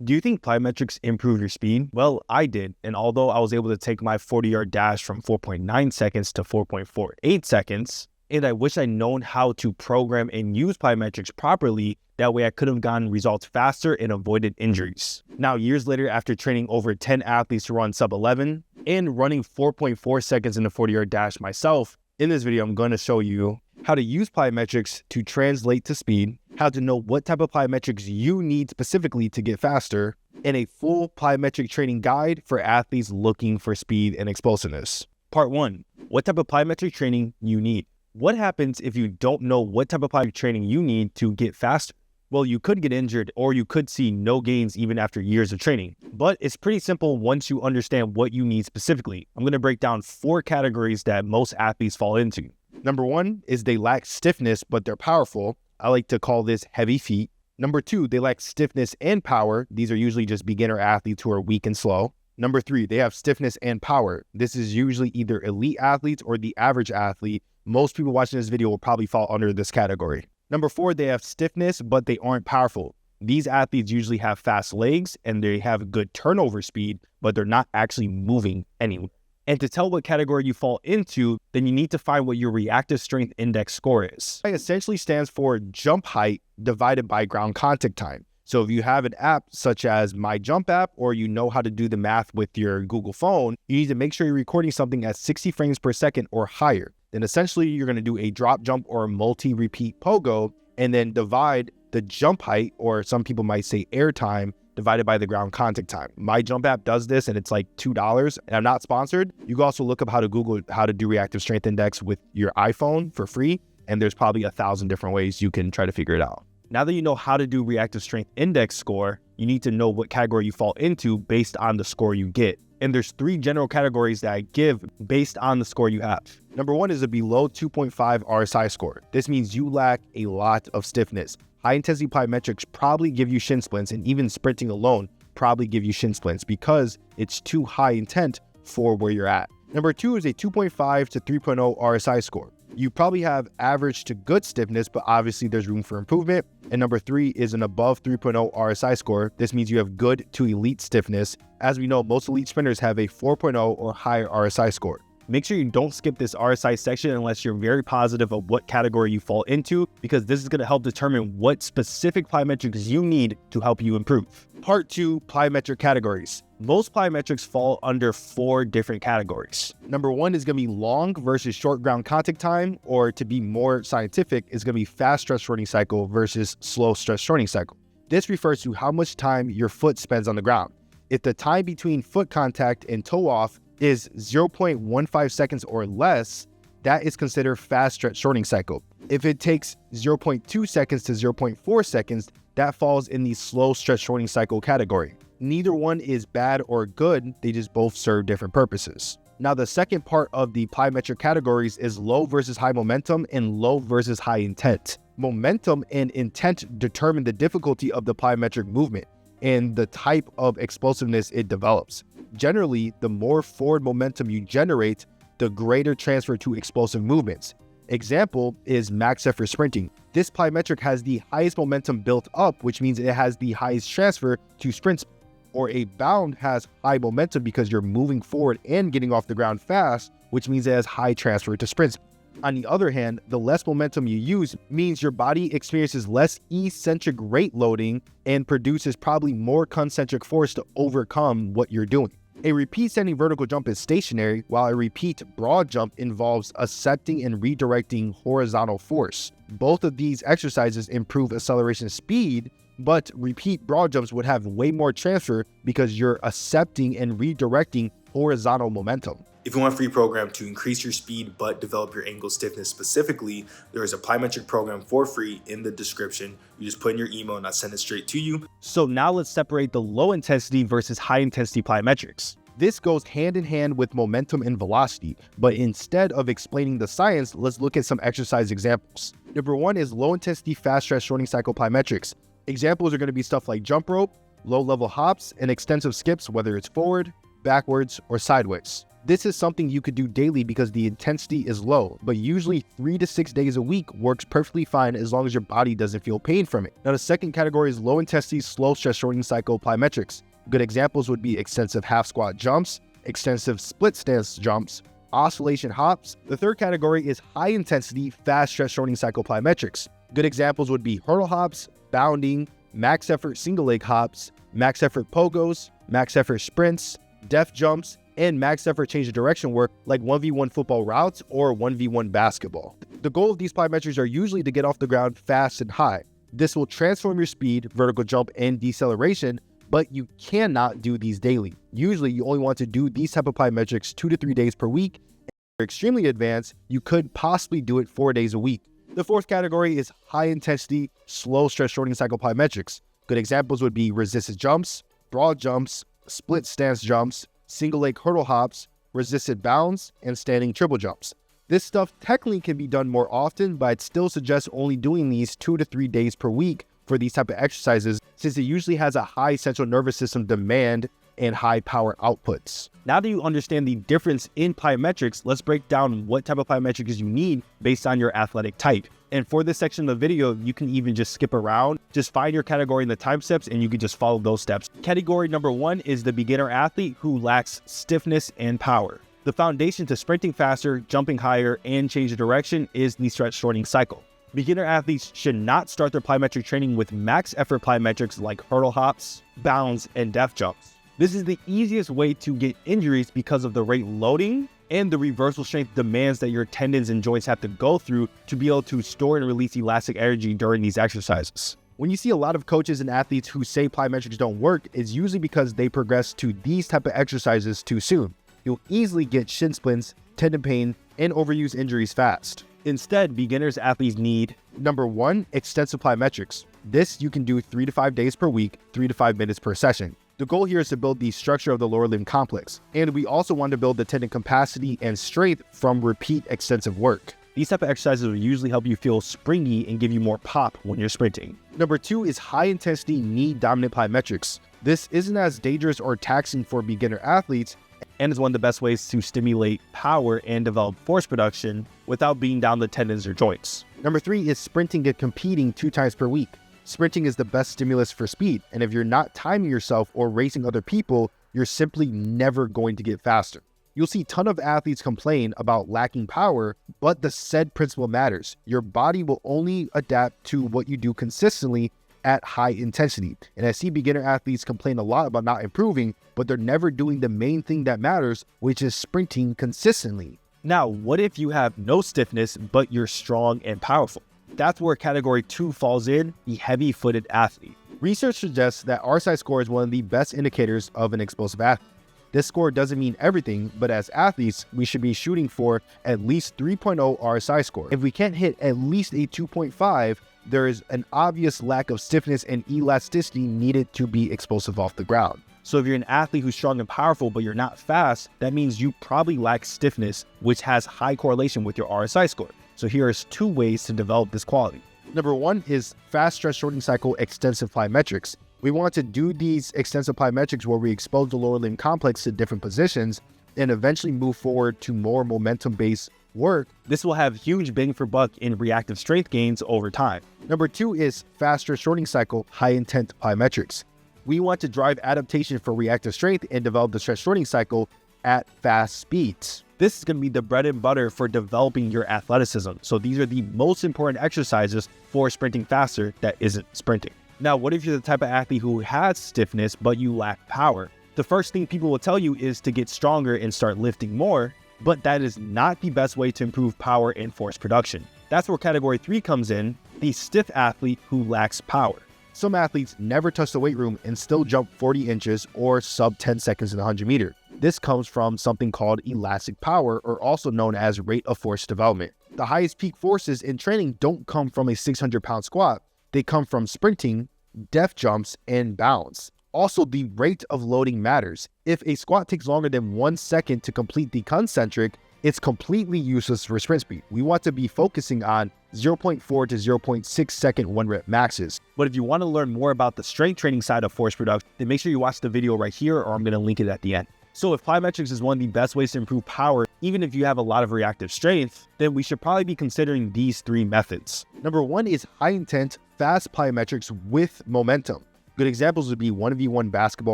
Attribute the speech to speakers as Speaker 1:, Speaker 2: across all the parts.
Speaker 1: Do you think plyometrics improve your speed? Well, I did, and although I was able to take my 40-yard dash from 4.9 seconds to 4.48 seconds, and I wish I'd known how to program and use plyometrics properly, that way I could have gotten results faster and avoided injuries. Now, years later, after training over 10 athletes to run sub 11 and running 4.4 seconds in the 40-yard dash myself, in this video, I'm going to show you how to use plyometrics to translate to speed, how to know what type of plyometrics you need specifically to get faster, and a full plyometric training guide for athletes looking for speed and explosiveness. Part 1. What type of plyometric training you need. What happens if you don't know what type of plyometric training you need to get faster? Well, you could get injured or you could see no gains even after years of training. But it's pretty simple once you understand what you need specifically. I'm going to break down 4 categories that most athletes fall into. Number 1 is they lack stiffness, but they're powerful. I like to call this heavy feet. Number 2, they lack stiffness and power. These are usually just beginner athletes who are weak and slow. Number 3, they have stiffness and power. This is usually either elite athletes or the average athlete. Most people watching this video will probably fall under this category. Number 4, they have stiffness, but they aren't powerful. These athletes usually have fast legs and they have good turnover speed, but they're not actually moving anywhere. And to tell what category you fall into, then you need to find what your reactive strength index score is. It essentially stands for jump height divided by ground contact time. So if you have an app such as My Jump app, or you know how to do the math with your Google phone, you need to make sure you're recording something at 60 frames per second or higher. Then essentially you're going to do a drop jump or multi-repeat pogo and then divide the jump height, or some people might say air time, divided by the ground contact time. My Jump app does this and it's like $2, and I'm not sponsored. You can also look up how to Google how to do reactive strength index with your iPhone for free, and there's probably 1,000 different ways you can try to figure it out. Now that you know how to do reactive strength index score, you need to know what category you fall into based on the score you get. And there's 3 general categories that I give based on the score you have. Number 1 is a below 2.5 RSI score. This means you lack a lot of stiffness. High intensity plyometrics probably give you shin splints, and even sprinting alone probably give you shin splints because it's too high intent for where you're at. Number 2 is a 2.5 to 3.0 RSI score. You probably have average to good stiffness, but obviously there's room for improvement. And number 3 is an above 3.0 RSI score. This means you have good to elite stiffness. As we know, most elite sprinters have a 4.0 or higher RSI score. Make sure you don't skip this RSI section unless you're very positive of what category you fall into, because this is going to help determine what specific plyometrics you need to help you improve. Part 2, plyometric categories. Most plyometrics fall under 4 different categories. Number 1 is going to be long versus short ground contact time, or to be more scientific, is going to be fast stress shortening cycle versus slow stress shortening cycle. This refers to how much time your foot spends on the ground. If the time between foot contact and toe off is 0.15 seconds or less, that is considered fast stretch shortening cycle. If it takes 0.2 seconds to 0.4 seconds, that falls in the slow stretch shortening cycle category. Neither one is bad or good, they just both serve different purposes. Now, the second part of the plyometric categories is low versus high momentum and low versus high intent. Momentum and intent determine the difficulty of the plyometric movement and the type of explosiveness it develops. Generally, the more forward momentum you generate, the greater transfer to explosive movements. Example is max effort sprinting. This plyometric has the highest momentum built up, which means it has the highest transfer to sprints. Or a bound has high momentum because you're moving forward and getting off the ground fast, which means it has high transfer to sprints. On the other hand, the less momentum you use means your body experiences less eccentric rate loading and produces probably more concentric force to overcome what you're doing. A repeat standing vertical jump is stationary, while a repeat broad jump involves accepting and redirecting horizontal force. Both of these exercises improve acceleration speed, but repeat broad jumps would have way more transfer because you're accepting and redirecting horizontal momentum.
Speaker 2: If you want a free program to increase your speed but develop your ankle stiffness specifically, there is a plyometric program for free in the description. You just put in your email and I'll send it straight to you.
Speaker 1: So now let's separate the low intensity versus high intensity plyometrics. This goes hand in hand with momentum and velocity, but instead of explaining the science, let's look at some exercise examples. Number 1 is low intensity fast stretch shortening cycle plyometrics. Examples are going to be stuff like jump rope, low level hops, and extensive skips, whether it's forward, backwards, or sideways. This is something you could do daily because the intensity is low, but usually 3 to 6 days a week works perfectly fine as long as your body doesn't feel pain from it. Now, the second category is low intensity, slow stress shortening cycle plyometrics. Good examples would be extensive half squat jumps, extensive split stance jumps, oscillation hops. The third category is high intensity, fast stress shortening cycle plyometrics. Good examples would be hurdle hops, bounding, max effort single leg hops, max effort pogos, max effort sprints, def jumps, and max effort change of direction work like 1v1 football routes or 1v1 basketball. The goal of these plyometrics are usually to get off the ground fast and high. This will transform your speed, vertical jump, and deceleration, but you cannot do these daily. Usually, you only want to do these type of plyometrics 2 to 3 days per week. If you're extremely advanced, you could possibly do it 4 days a week. The fourth category is high intensity, slow stress shortening cycle plyometrics. Good examples would be resisted jumps, broad jumps, split stance jumps, single leg hurdle hops, resisted bounds, and standing triple jumps. This stuff technically can be done more often, but I'd still suggest only doing these 2 to 3 days per week for these type of exercises, since it usually has a high central nervous system demand and high power outputs. Now that you understand the difference in plyometrics, let's break down what type of plyometrics you need based on your athletic type. And for this section of the video, you can even just skip around, just find your category in the time steps, and you can just follow those steps. Category number 1 is the beginner athlete who lacks stiffness and power. The foundation to sprinting faster, jumping higher, and change of direction is the stretch shortening cycle. Beginner athletes should not start their plyometric training with max effort plyometrics like hurdle hops, bounds, and def jumps. This is the easiest way to get injuries because of the rate loading and the reversal strength demands that your tendons and joints have to go through to be able to store and release elastic energy during these exercises. When you see a lot of coaches and athletes who say plyometrics don't work, it's usually because they progress to these type of exercises too soon. You'll easily get shin splints, tendon pain, and overuse injuries fast. Instead, beginners athletes need number 1, extensive plyometrics. This you can do 3 to 5 days per week, 3 to 5 minutes per session. The goal here is to build the structure of the lower limb complex, and we also want to build the tendon capacity and strength from repeat extensive work. These type of exercises will usually help you feel springy and give you more pop when you're sprinting. Number 2 is high intensity knee dominant plyometrics. This isn't as dangerous or taxing for beginner athletes, and is one of the best ways to stimulate power and develop force production without beating down the tendons or joints. Number 3 is sprinting and competing 2 times per week. Sprinting is the best stimulus for speed, and if you're not timing yourself or racing other people, you're simply never going to get faster. You'll see a ton of athletes complain about lacking power, but the said principle matters. Your body will only adapt to what you do consistently at high intensity. And I see beginner athletes complain a lot about not improving, but they're never doing the main thing that matters, which is sprinting consistently. Now, what if you have no stiffness, but you're strong and powerful? That's where category 2 falls in, the heavy-footed athlete. Research suggests that RSI score is one of the best indicators of an explosive athlete. This score doesn't mean everything, but as athletes, we should be shooting for at least 3.0 RSI score. If we can't hit at least a 2.5, there is an obvious lack of stiffness and elasticity needed to be explosive off the ground. So if you're an athlete who's strong and powerful, but you're not fast, that means you probably lack stiffness, which has high correlation with your RSI score. So here's 2 ways to develop this quality. Number 1 is fast stress shortening cycle extensive plyometrics. We want to do these extensive plyometrics where we expose the lower limb complex to different positions and eventually move forward to more momentum-based work. This will have huge bang for buck in reactive strength gains over time. Number 2 is faster shortening cycle high intent plyometrics. We want to drive adaptation for reactive strength and develop the stress shortening cycle at fast speeds. This is going to be the bread and butter for developing your athleticism. So these are the most important exercises for sprinting faster that isn't sprinting. Now, what if you're the type of athlete who has stiffness, but you lack power? The first thing people will tell you is to get stronger and start lifting more, but that is not the best way to improve power and force production. That's where category 3 comes in, the stiff athlete who lacks power. Some athletes never touch the weight room and still jump 40 inches or sub 10 seconds in the 100 meter. This comes from something called elastic power, or also known as rate of force development. The highest peak forces in training don't come from a 600-pound squat. They come from sprinting, def jumps, and bounds. Also, the rate of loading matters. If a squat takes longer than 1 second to complete the concentric, it's completely useless for sprint speed. We want to be focusing on 0.4 to 0.6 second 1 rep maxes. But if you want to learn more about the strength training side of force production, then make sure you watch the video right here, or I'm going to link it at the end. So if plyometrics is one of the best ways to improve power, even if you have a lot of reactive strength, then we should probably be considering these 3 methods.
Speaker 3: Number 1 is high intent, fast plyometrics with momentum. Good examples would be 1v1 basketball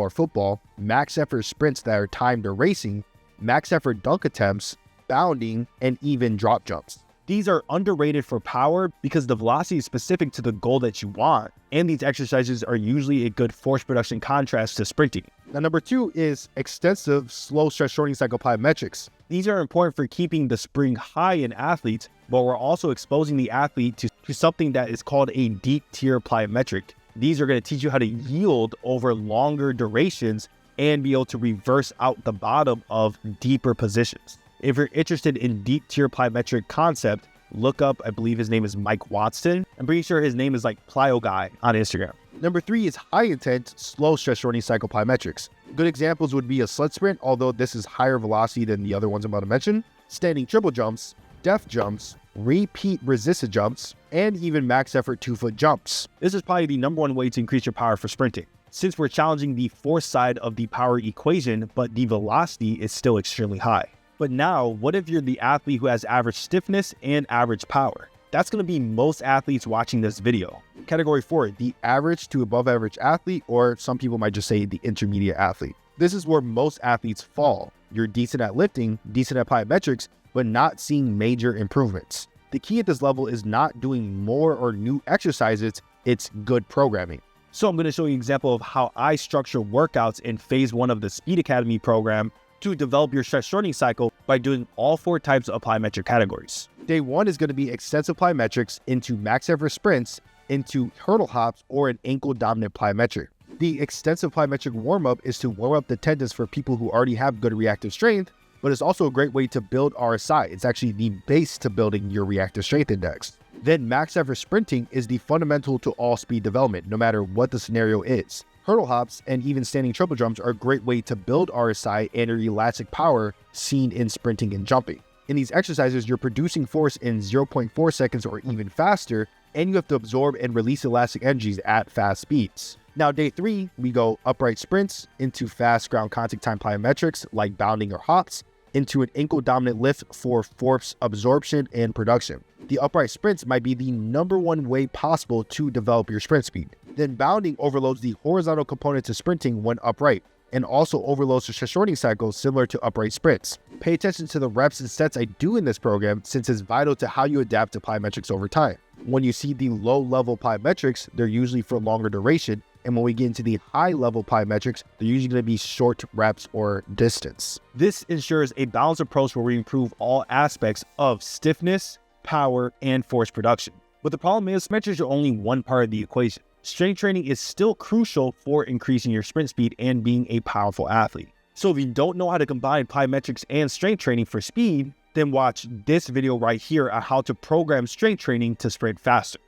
Speaker 3: or football, max effort sprints that are timed or racing, max effort dunk attempts, bounding, and even drop jumps.
Speaker 1: These are underrated for power because the velocity is specific to the goal that you want, and these exercises are usually a good force production contrast to sprinting.
Speaker 3: Now, number 2 is extensive slow stress shortening cycle plyometrics.
Speaker 1: These are important for keeping the spring high in athletes, but we're also exposing the athlete to something that is called a deep tier plyometric. These are going to teach you how to yield over longer durations and be able to reverse out the bottom of deeper positions. If you're interested in deep tier plyometric concept, look up, I believe his name is Mike Watson. I'm pretty sure his name is like Plyo Guy on Instagram.
Speaker 3: Number 3 is high intent, slow stress shortening cycle plyometrics. Good examples would be a sled sprint, although this is higher velocity than the other ones I'm about to mention, standing triple jumps, def jumps, repeat resisted jumps, and even max effort 2-foot jumps.
Speaker 1: This is probably the number 1 way to increase your power for sprinting, since we're challenging the force side of the power equation, but the velocity is still extremely high. But now, what if you're the athlete who has average stiffness and average power? That's going to be most athletes watching this video.
Speaker 3: Category 4, the average to above average athlete, or some people might just say the intermediate athlete. This is where most athletes fall. You're decent at lifting, decent at plyometrics, but not seeing major improvements. The key at this level is not doing more or new exercises, it's good programming.
Speaker 1: So I'm going to show you an example of how I structure workouts in phase 1 of the Speed Academy program to develop your stress shortening cycle by doing all 4 types of plyometric categories.
Speaker 3: Day 1 is going to be extensive plyometrics into max effort sprints, into hurdle hops, or an ankle dominant plyometric. The extensive plyometric warm-up is to warm up the tendons for people who already have good reactive strength, but it's also a great way to build RSI. It's actually the base to building your reactive strength index. Then max effort sprinting is the fundamental to all speed development, no matter what the scenario is. Hurdle hops and even standing triple jumps are a great way to build RSI and your elastic power seen in sprinting and jumping. In these exercises, you're producing force in 0.4 seconds or even faster, and you have to absorb and release elastic energies at fast speeds. Now, day 3, we go upright sprints into fast ground contact time plyometrics like bounding or hops, into an ankle dominant lift for force absorption and production. The upright sprints might be the number 1 way possible to develop your sprint speed. Then bounding overloads the horizontal component to sprinting when upright, and also overloads the stress shortening cycle similar to upright sprints. Pay attention to the reps and sets I do in this program, since it's vital to how you adapt to plyometrics over time. When you see the low level plyometrics, they're usually for longer duration, and when we get into the high level plyometrics, they're usually going to be short reps or distance.
Speaker 1: This ensures a balanced approach where we improve all aspects of stiffness, power, and force production. But the problem is, metrics are only one part of the equation. Strength training is still crucial for increasing your sprint speed and being a powerful athlete. So if you don't know how to combine plyometrics and strength training for speed, then watch this video right here on how to program strength training to sprint faster.